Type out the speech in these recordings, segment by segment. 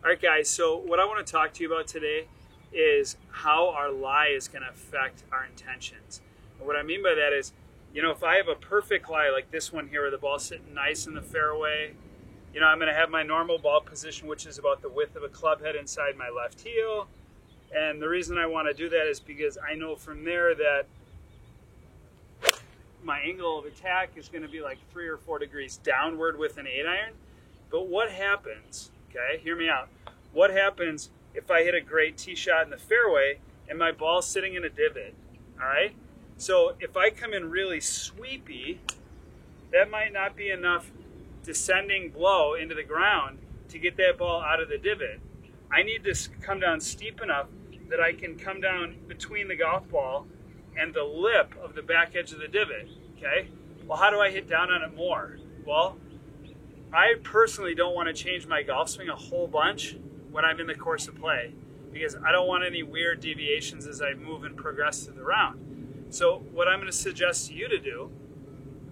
All right, guys, so what I want to talk to you about today is how our lie is going to affect our intentions. And what I mean by that is, if I have a perfect lie like this one here where the ball's sitting nice in the fairway, I'm going to have my normal ball position, which is about the width of a club head inside my left heel. And the reason I want to do that is because I know from there that my angle of attack is going to be like 3 or 4 degrees downward with an 8-iron. But what happens, okay, hear me out. What happens if I hit a great tee shot in the fairway and my ball's sitting in a divot, all right? So if I come in really sweepy, that might not be enough descending blow into the ground to get that ball out of the divot. I need to come down steep enough that I can come down between the golf ball and the lip of the back edge of the divot, okay? Well, how do I hit down on it more? Well, I personally don't want to change my golf swing a whole bunch when I'm in the course of play because I don't want any weird deviations as I move and progress through the round. So what I'm going to suggest to you to do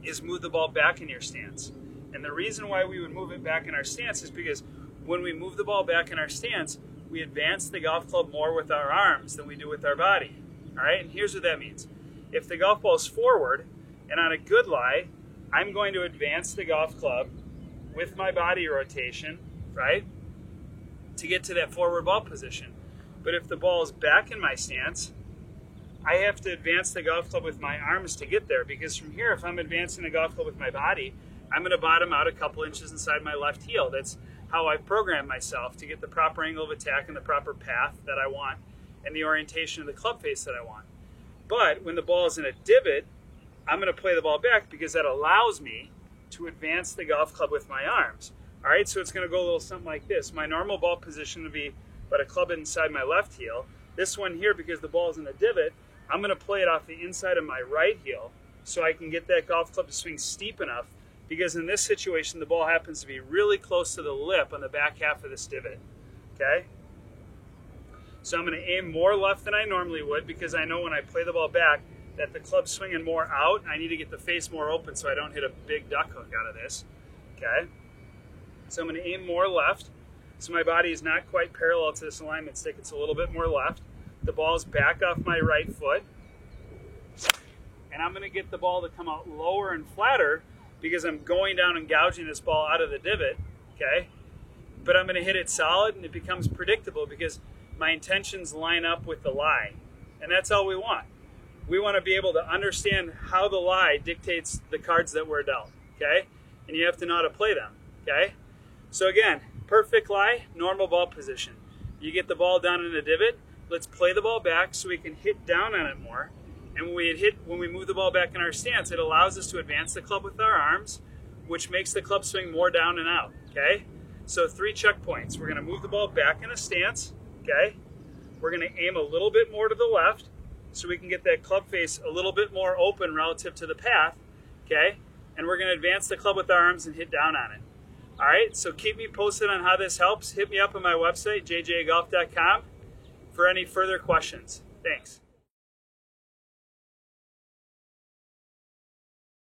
is move the ball back in your stance. And the reason why we would move it back in our stance is because when we move the ball back in our stance, we advance the golf club more with our arms than we do with our body. All right, and here's what that means. If the golf ball is forward, and on a good lie, I'm going to advance the golf club with my body rotation, right, to get to that forward ball position. But if the ball is back in my stance, I have to advance the golf club with my arms to get there, because from here, if I'm advancing the golf club with my body, I'm going to bottom out a couple inches inside my left heel. That's how I've programmed myself to get the proper angle of attack and the proper path that I want and the orientation of the club face that I want. But when the ball is in a divot, I'm going to play the ball back because that allows me to advance the golf club with my arms. All right, so it's going to go a little something like this. My normal ball position would be about a club inside my left heel. This one here, because the ball is in a divot, I'm going to play it off the inside of my right heel so I can get that golf club to swing steep enough, because in this situation, the ball happens to be really close to the lip on the back half of this divot, okay? So I'm going to aim more left than I normally would because I know when I play the ball back that the club's swinging more out. I need to get the face more open so I don't hit a big duck hook out of this, okay? So I'm going to aim more left. So my body is not quite parallel to this alignment stick. It's a little bit more left. The ball's back off my right foot. And I'm going to get the ball to come out lower and flatter because I'm going down and gouging this ball out of the divot, okay? But I'm going to hit it solid and it becomes predictable because my intentions line up with the lie. And that's all we want. We want to be able to understand how the lie dictates the cards that we're dealt, okay? And you have to know how to play them, okay? So again, perfect lie, normal ball position. You get the ball down in a divot, let's play the ball back so we can hit down on it more. And when we move the ball back in our stance, it allows us to advance the club with our arms, which makes the club swing more down and out, okay? So 3 checkpoints. We're going to move the ball back in a stance, okay? We're going to aim a little bit more to the left so we can get that club face a little bit more open relative to the path, okay? And we're going to advance the club with our arms and hit down on it. All right, so keep me posted on how this helps. Hit me up on my website, jjgolf.com, for any further questions. Thanks.